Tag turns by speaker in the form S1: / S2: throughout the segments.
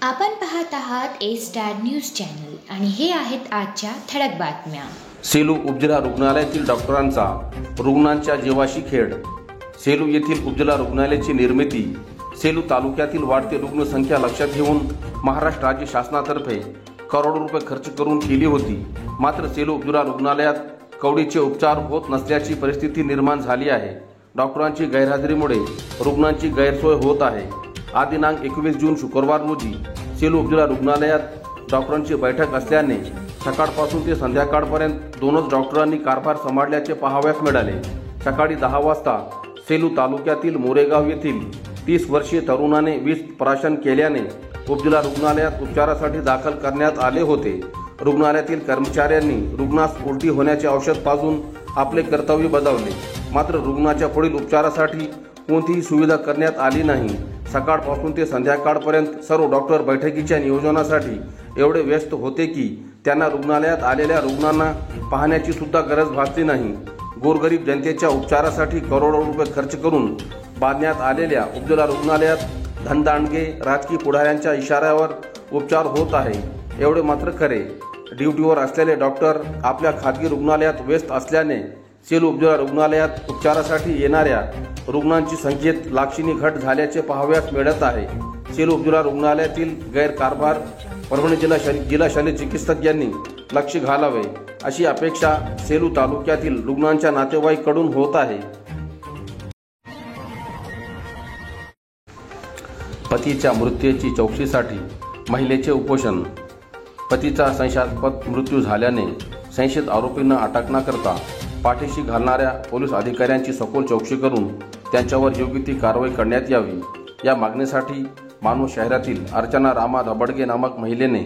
S1: आपण पाहत आहात ए स्टार न्यूज चॅनल आणि हे आहेत आजच्या ठळक बातम्या।
S2: सेलू उपजिल्हा रुग्णालयातील डॉक्टरांचा रुग्णांच्या जीवाशी खेळ। सेलू येथील उपजिल्हा रुग्णालयाची निर्मिती सेलू तालुक्यातील वाढती रुग्णसंख्या लक्षात घेऊन महाराष्ट्र राज्य शासनातर्फे करोडो रुपये खर्च करून केली होती। मात्र सेलू उपजिल्हा रुग्णालयात कवडीचे उपचार होत नसल्याची परिस्थिती निर्माण झाली आहे। डॉक्टरांची गैरहजेरीमुळे रुग्णांची गैरसोय होत आहे। आज दिनांक 21 जून शुक्रवार रोजी सेलू उपजिल्हा रुग्णालयात डॉक्टरांची बैठक असल्याने सकाळपासून ते संध्याकाळपर्यंत दोनच डॉक्टरांनी कारभार सांभाळल्याचे पाहावयास मिळाले। सकाळी 10 वाजता सेलू तालुक्यातील मोरेगाव येथील 30 वर्षीय तरुणाने विष प्राशन केल्याने उपजिल्हा रुग्णालयात उपचारासाठी दाखल करण्यात आले होते। रुग्णालयातील कर्मचाऱ्यांनी रुग्णास उलटी होण्याचे औषध पाजून आपले कर्तव्य बजावले। मात्र रुग्णाच्या पुढील उपचारासाठी कोणतीही सुविधा करण्यात आली नाही। सकाळपासून ते संध्याकाळपर्यंत सर्व डॉक्टर बैठकीच्या नियोजनासाठी एवढे व्यस्त होते की त्यांना रुग्णालयात आलेल्या रुग्णांना पाहण्याची सुद्धा गरज भासली नाही। गोरगरीब जनतेच्या उपचारासाठी करोडो रुपये खर्च करून बांधण्यात आलेल्या उपजिल्हा रुग्णालयात धनदांडगे राजकीय पुढाऱ्यांच्या इशाऱ्यावर उपचार होत आहे एवढे मात्र खरे। ड्युटीवर असलेले डॉक्टर आपल्या खाजगी रुग्णालयात व्यस्त असल्याने सेलू उपजिल्हा रुग्णालयात उपचारासाठी येणाऱ्या रुग्णांची संख्येत लाक्षणिक घट झाल्याचे पाहावयास मिळत आहे। सेलू उपजिल्हा रुग्णालयातील गैरकारभार परभणी जिल्हा शल्य चिकित्सक यांनी लक्ष घालावे अशी अपेक्षा सेलू तालुक्यातील रुग्णांच्या नातेवाईकांकडून होत आहे। पतीच्या मृत्यूची चौकशीसाठी महिलेचे उपोषण। पतीचा संशयास्पद मृत्यू झाल्याने संशयित आरोपींना अटक न करता पाठीशी घालणाऱ्या पोलीस अधिकाऱ्यांची सखोल चौकशी करून त्यांच्यावर योग्य ती कारवाई करण्यात यावी या मागणीसाठी मानवत शहरातील अर्चना रामा दबडगे नामक महिलेने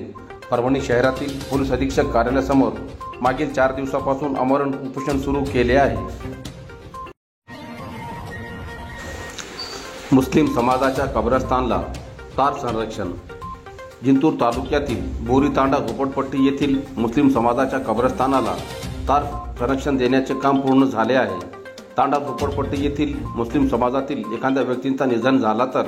S2: परभणी शहरातील पोलीस अधीक्षक कार्यालयासमोर मागील 4 दिवसापासून आमरण उपोषण सुरू केले आहे। मुस्लिम समाजाच्या कब्रस्तानला तार संरक्षण। जिंतूर तालुक्यातील बोरीतांडा झोपडपट्टी येथील मुस्लिम समाजाच्या कब्रस्तानाला तार संरक्षण देण्याचे काम पूर्ण झाले आहे। तांडा झोपडपट्टी येथील मुस्लिम समाजातील एखाद्या व्यक्तींचा निधन झाला तर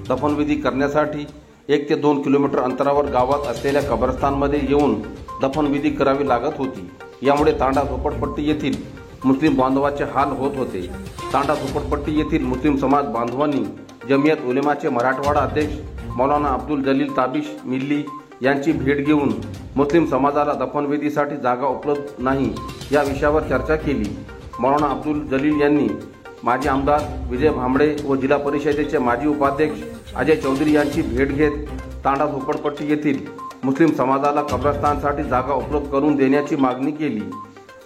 S2: दफनविधी करण्यासाठी 1 ते 2 किलोमीटर अंतरावर गावात असलेल्या कब्रस्तानमध्ये येऊन दफनविधी करावी लागत होती। यामुळे तांडा झोपडपट्टी येथील मुस्लिम बांधवांचे हाल होत होते। तांडा झोपडपट्टी येथील मुस्लिम समाज बांधवांनी जमियत उलेमाचे मराठवाडा अध्यक्ष मौलाना अब्दुल जलील ताबिश मिल्ली यांची भेट घेऊन मुस्लिम समाजाला दफनविधीसाठी जागा उपलब्ध नाही या विषयावर चर्चा केली। मौलाना अब्दुल जलील यांनी माजी आमदार विजय भांबळे व जिल्हा परिषदेचे माजी उपाध्यक्ष अजय चौधरी यांची भेट घेत तांडा झोपडपट्टी येथील मुस्लिम समाजाला कब्रस्तानसाठी जागा उपलब्ध करून देण्याची मागणी केली।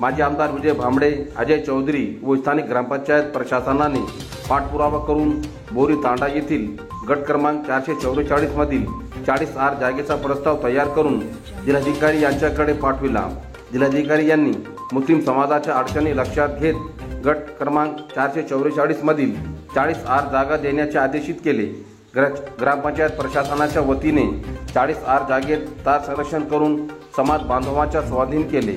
S2: माजी आमदार विजय भांबळे, अजय चौधरी व स्थानिक ग्रामपंचायत प्रशासनाने पाठपुरावा करून बोरी तांडा येथील गट क्रमांक 444 मधील 40R जागेचा प्रस्ताव तयार करून जिल्हाधिकारी यांच्याकडे पाठविला। जिल्हाधिकारी यांनी मुस्लिम समाजाच्या अडचणी लक्षात घेत गट क्रमांक 444 मधील 40R जागा देण्याचे आदेशित केले। ग्रामपंचायत प्रशासनाच्या वतीने 40R जागेत तार संरक्षण करून समाज बांधवांच्या स्वाधीन केले।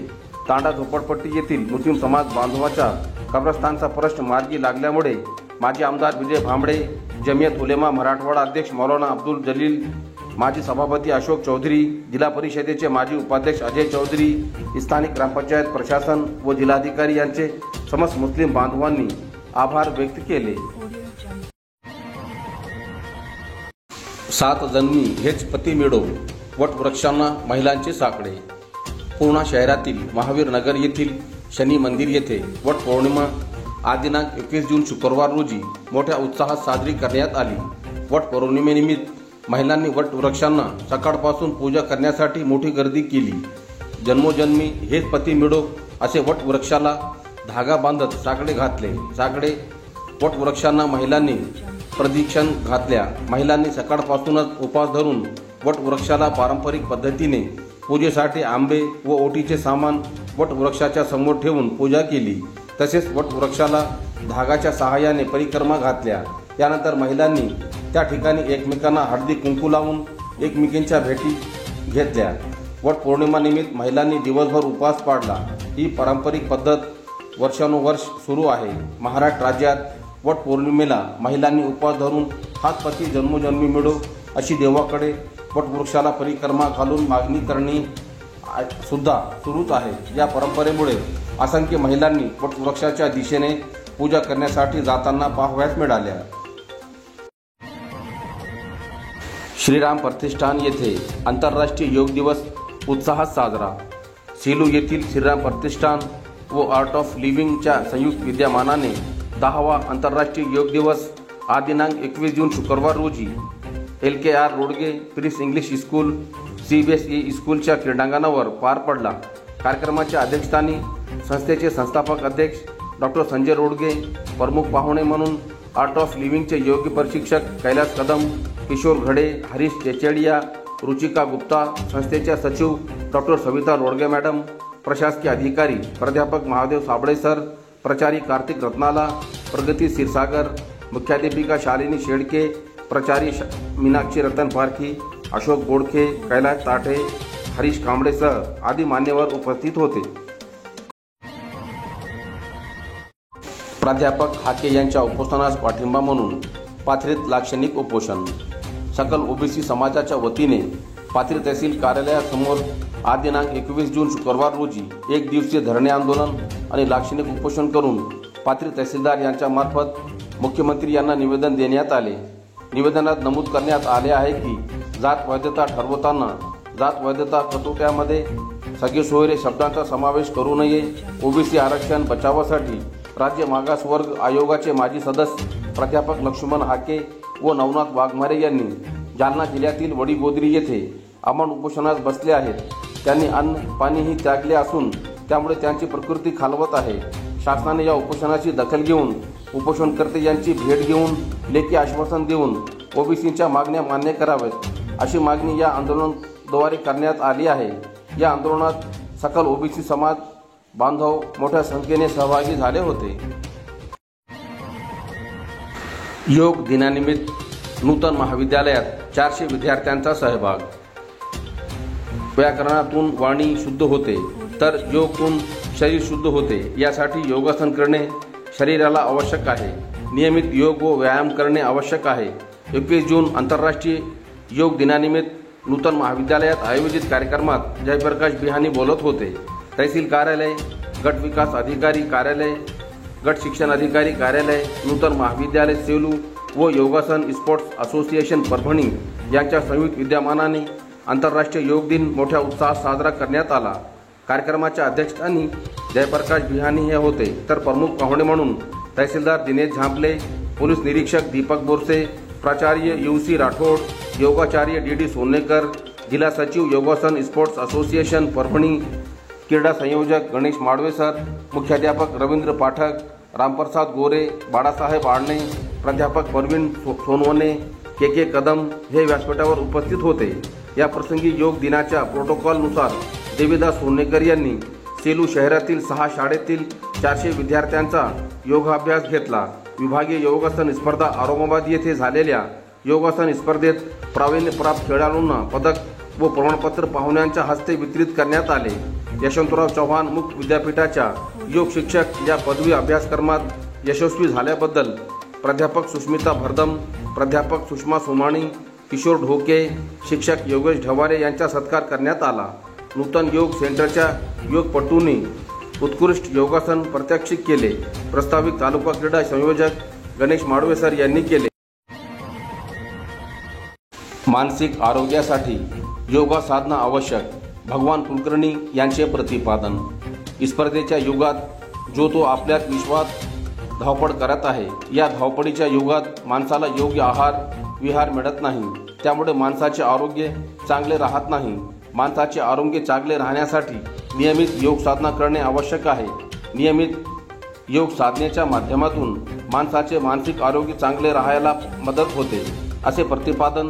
S2: तांडा झोपडपट्टी येथील मुस्लिम समाज बांधवांच्या कब्रस्तानचा प्रश्न मार्गी लागल्यामुळे माजी आमदार विजय भांबळे, जमियत उलेमा मराठवाडा अध्यक्ष मौलाना अब्दुल जलील, माजी सभापती अशोक चौधरी, जिल्हा परिषदेचे माजी उपाध्यक्ष अजय चौधरी, स्थानिक ग्रामपंचायत प्रशासन व जिल्हाधिकारी यांचे समस्त मुस्लिम बांधवांनी आभार व्यक्त केले। 7 जन्मी हेच पती मिळो, वटवृक्षांना महिलांचे साकडे। पूर्णा शहरातील महावीर नगर येथील शनी मंदिर येथे वट पौर्णिमा आज दिनांक 21 जून शुक्रवार रोजी मोठ्या उत्साहात साजरी करण्यात आली। वट पौर्णिमेनिमित्त महिलांनी वटवृक्षांना सकाळपासून पूजा करण्यासाठी मोठी गर्दी केली। जन्मोजन्मी हेच पती मिळो असे वटवृक्षाला धागा बांधत साकडे घातले। साकडे वटवृक्षांना महिलांनी प्रदक्षिणा घातल्या। महिलांनी सकाळपासूनच उपवास धरून वटवृक्षाला पारंपरिक पद्धतीने पूजेसाठी आंबे व ओटीचे सामान वटवृक्षाच्या समोर ठेवून पूजा केली। तसेच वटवृक्षाला धागाच्या सहाय्याने परिक्रमा घातल्या। त्यानंतर महिलांनी त्या ठिकाणी एकमेकांना हळदी कुंकू लावून एकमेकींच्या भेटी घेतल्या। वटपौर्णिमेनिमित्त महिलांनी दिवसभर उपवास पाळला। ही पारंपरिक पद्धत वर्षानुवर्ष सुरू आहे। महाराष्ट्र राज्यात वटपौर्णिमेला महिलांनी उपवास धरून हाच पती जन्मोजन्मी मिळो अशी देवाकडे वटवृक्षाला परिक्रमा घालून मागणी करणे सुद्धा सुरूच आहे। या परंपरेमुळे असंख्य महिलांनी वटवृक्षाच्या दिशेने पूजा करण्यासाठी जाताना पाहावयास मिळाल्या। श्रीराम प्रतिष्ठान येथे आंतरराष्ट्रीय योग दिवस उत्साहात साजरा। सेलू येथील श्रीराम प्रतिष्ठान व आर्ट ऑफ लिव्हिंगच्या संयुक्त विद्यमानाने 10वा आंतरराष्ट्रीय योग दिवस आज दिनांक 21 जून शुक्रवार रोजी LKR रोडगे प्रिन्स इंग्लिश स्कूल CBSE स्कूलच्या क्रीडांगणावर पार पडला। कार्यक्रमाच्या अध्यक्षस्थानी संस्थेचे संस्थापक अध्यक्ष डॉक्टर संजय रोडगे, प्रमुख पाहुणे म्हणून आर्ट ऑफ लिव्हिंगचे योग प्रशिक्षक कैलास कदम, किशोर घडे, हरीश चेचेडिया, रुचिका गुप्ता, संस्थेच्या सचिव डॉक्टर सविता रोडगे मॅडम, प्रशासकीय अधिकारी प्राध्यापक महादेव साबळे सर, प्राचार्य कार्तिक रत्नाला, प्रगती क्षीरसागर, मुख्याध्यापिका शालिनी शेडके, प्राचार्य मीनाक्षी रतन पारखी, अशोक बोडखे, कैलास ताठे, हरीश कांबळेसह आदी मान्यवर उपस्थित होते। प्राध्यापक हाके यांच्या उपोषणास पाठिंबा म्हणून पाथरीत लाक्षणिक उपोषण। सकल ओबीसी समाजाच्या वतीने पाथरी तहसील कार्यालयासमोर आज दिनांक 21 जून शुक्रवार रोजी एक दिवसीय धरणे आंदोलन आणि लाक्षणिक उपोषण करून पाथरी तहसीलदार यांच्या मार्फत मुख्यमंत्री यांना निवेदन देण्यात आले। निवेदनात नमूद करण्यात आले आहे की जात वैधता ठरवताना जात वैधता कटोट्यामध्ये सगळे सोयरे शब्दांचा समावेश करू नये। ओबीसी आरक्षण बचावासाठी राज्य मागासवर्ग आयोगाचे माजी सदस्य प्राध्यापक लक्ष्मण हाके व नवनाथ वाघमारे यांनी जालना जिल्ह्यातील वडीगोद्री येथे अमन उपोषणास बसले आहेत। त्यांनी अन्न पाणीही त्यागले असून त्यामुळे त्यांची प्रकृती खालवत आहे। शासनाने या उपोषणाची दखल घेऊन उपोषणकर्ते यांची भेट घेऊन लेखी आश्वासन देऊन ओबीसींच्या मागण्या मान्य कराव्यात अशी मागणी या आंदोलनाद्वारे करण्यात आली आहे। या आंदोलनात सकल ओबीसी समाज बांधव मोठ्या संख्येने सहभागी झाले होते। योग दिनानिमित्त नूतन महाविद्यालयात 400 विद्यार्थ्यांचा सहभाग। व्याकरणातून वाणी शुद्ध होते तर योगतून शरीर शुद्ध होते। यासाठी योगासन करणे शरीराला आवश्यक आहे। नियमित योग व व्यायाम करणे आवश्यक आहे। 21 जून आंतरराष्ट्रीय योग दिनानिमित्त नूतन महाविद्यालयात आयोजित कार्यक्रमात जयप्रकाश बिहानी बोलत होते। तहसील कार्यालय, गट विकास अधिकारी कार्यालय, गट शिक्षण अधिकारी कार्यालय, नूतन महाविद्यालय सेलू व योगासन स्पोर्ट्स असोसिएशन परभणी यांच्या संयुक्त विद्यमानाने आंतरराष्ट्रीय योग दिन मोठ्या उत्साहात साजरा करण्यात आला। कार्यक्रमाच्या अध्यक्षस्थानी जयप्रकाश बिहानी हे होते तर प्रमुख पाहुणे म्हणून तहसीलदार दिनेश झांपले, पोलीस निरीक्षक दीपक बोरसे, प्राचार्य UC राठोड, योगाचार्य DD सोनेकर, जिल्हा सचिव योगासन स्पोर्ट्स असोसिएशन परभणी, क्रीडा संयोजक गणेश माडवे सर, मुख्याध्यापक रवींद्र पाठक, रामप्रसाद गोरे, बाळासाहेब आडणे, प्राध्यापक परवीन सोनवणे, KK कदम हे व्यासपीठावर उपस्थित होते। या प्रसंगी योग दिनाच्या प्रोटोकॉलनुसार देवीदास सोनेकर यांनी सेलू शहरातील 6 शाळेतील 400 विद्यार्थ्यांचा योगाभ्यास घेतला। विभागीय योगासन स्पर्धा औरंगाबाद येथे झालेल्या योगासन स्पर्धेत प्रावीण्यप्राप्त खेळाडूंना पदक व प्रमाणपत्र पाहुण्यांच्या हस्ते वितरित करण्यात आले। यशवंतराव चव्हाण मुक्त विद्यापीठाच्या योग शिक्षक या पदवी अभ्यासक्रमात यशस्वी झाल्याबद्दल प्राध्यापक सुष्मिता भरदम, प्राध्यापक सुषमा सोमाणी, किशोर ढोके, शिक्षक योगेश ढवारे यांचा सत्कार करण्यात आला। नूतन योग सेंटरच्या योगपटूंनी उत्कृष्ट योगासन प्रात्यक्षिक केले। प्रस्तावित तालुका क्रीडा संयोजक गणेश माडवे सर यांनी केले। मानसिक आरोग्यासाठी योगा साधना आवश्यक, भगवान कुलकर्णी यांचे प्रतिपादन। स्पर्धेच्या युगात जो तो आपल्यात विश्वात धावपळ करत आहे। या धावपळीच्या युगात माणसाला योग्य आहार विहार मिळत नाही, त्यामुळे माणसाचे आरोग्य चांगले राहत नाही। माणसाचे आरोग्य चांगले राहण्यासाठी नियमित योग साधना करणे आवश्यक आहे। नियमित योग साधनेच्या माध्यमातून माणसाचे मानसिक आरोग्य चांगले राहायला मदत होते, असे प्रतिपादन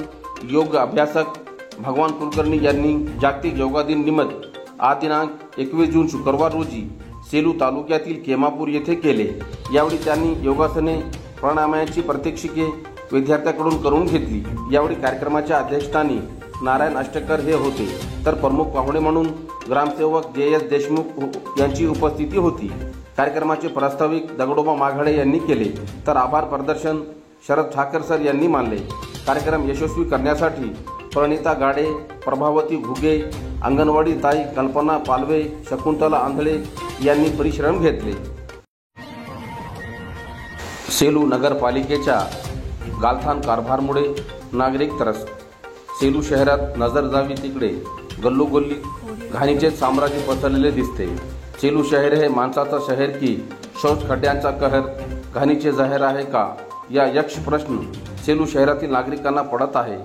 S2: योग अभ्यासक भगवान कुलकर्णी यांनी जागतिक योगा दिन निमित्त आज दिनांक 21 जून शुक्रवार रोजी सेलू तालुक्यातील केमापूर येथे केले। यावेळी त्यांनी योगासने प्राणायामाची प्रात्यक्षिके विद्यार्थ्यांकडून करून घेतली। यावेळी कार्यक्रमाच्या अध्यक्षस्थानी नारायण अष्टकर हे होते तर प्रमुख पाहुणे म्हणून ग्रामसेवक JS देशमुख यांची उपस्थिती होती। कार्यक्रमाचे प्रास्ताविक दगडोबा माघाडे यांनी केले तर आभार प्रदर्शन शरद ठाकर सर यांनी मानले। कार्यक्रम यशस्वी करण्यासाठी प्रणिता गाडे, प्रभावती घुगे, अंगणवाडी ताई कल्पना पालवे, शकुंतला आंधळे यांनी परिश्रम घेतले. सेलू नगरपालिकेच्या गालथान कारभारामुळे नागरिक त्रस्त. सेलू शहरात नजर जावी तिकडे गल्लोगल्ली घाणीचे साम्राज्य पसरलेले दिसते. सेलू शहर हे माणसाचं शहर की शौच खड्ड्यांचा कहर घाणीचे जाहीर आहे का, या यक्ष प्रश्न सेलू शहरातील नागरिकांना पडत आहे.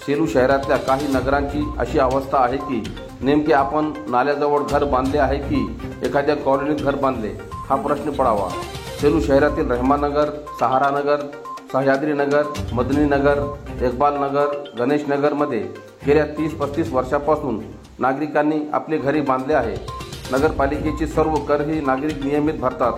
S2: सेलू शहरातल्या काही नगरांची अशी अवस्था आहे की नेमके आपण नाल्याजवळ घर बांधले आहे की एखाद्या कॉलनीत घर बांधले हा प्रश्न पडावा. सेलू शहरातील रहमानगर, सहारानगर, सह्याद्रीनगर, मदनीनगर, इक्बालनगर, गणेशनगरमध्ये गेल्या 30-35 वर्षापासून नागरिकांनी आपले घरे बांधले आहे. नगरपालिकेची सर्व कर ही नागरिक नियमित भरतात.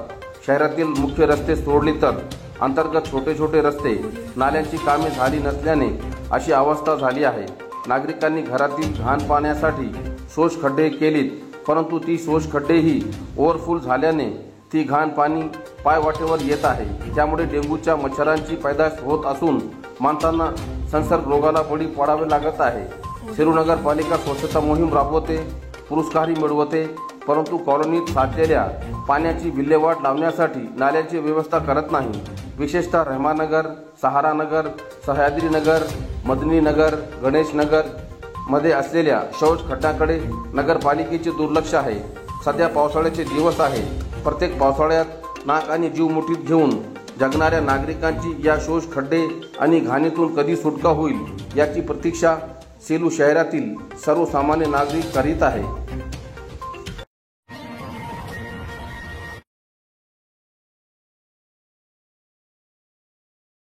S2: शहरातील मुख्य रस्ते सोडले तर अंतर्गत छोटे छोटे रस्ते, नाल्यांची कामे झाली नसल्याने अशी अवस्था झाली आहे. नागरिकांनी घरातील घाण पाण्यासाठी शोष खड्डे केलीत, परंतु ती शोष खड्डेही ओव्हरफुल झाल्याने ती घाण पाणी पायवाटेवर येत आहे. त्यामुळे डेंग्यूच्या मच्छरांची पैदास होत असून माणसांना संसर्ग रोगाला बळी पडावे लागत आहे. सेलू नगरपालिका स्वच्छता मोहीम राबवते, पुरस्कारही मिळवते, परंतु कॉलनीत साचलेल्या पाण्याची विल्हेवाट लावण्यासाठी नाल्याची व्यवस्था करत नाही. विशेषतः रहमानगर, सहारानगर, सह्याद्रीनगर, मदनीनगर, गणेशनगर मध्ये असलेल्या शौच खड्ड्याकडे नगरपालिकेचे दुर्लक्ष आहे. सध्या पावसाळ्याचे दिवस आहे. प्रत्येक पावसाळ्यात नाक आणि जीव मुठीत घेऊन जगणाऱ्या नागरिकांची या शोष खड्डे आणि घाणीतून कधी सुटका होईल याची प्रतीक्षा सेलू शहरातील सर्वसामान्य नागरिक करीत आहे.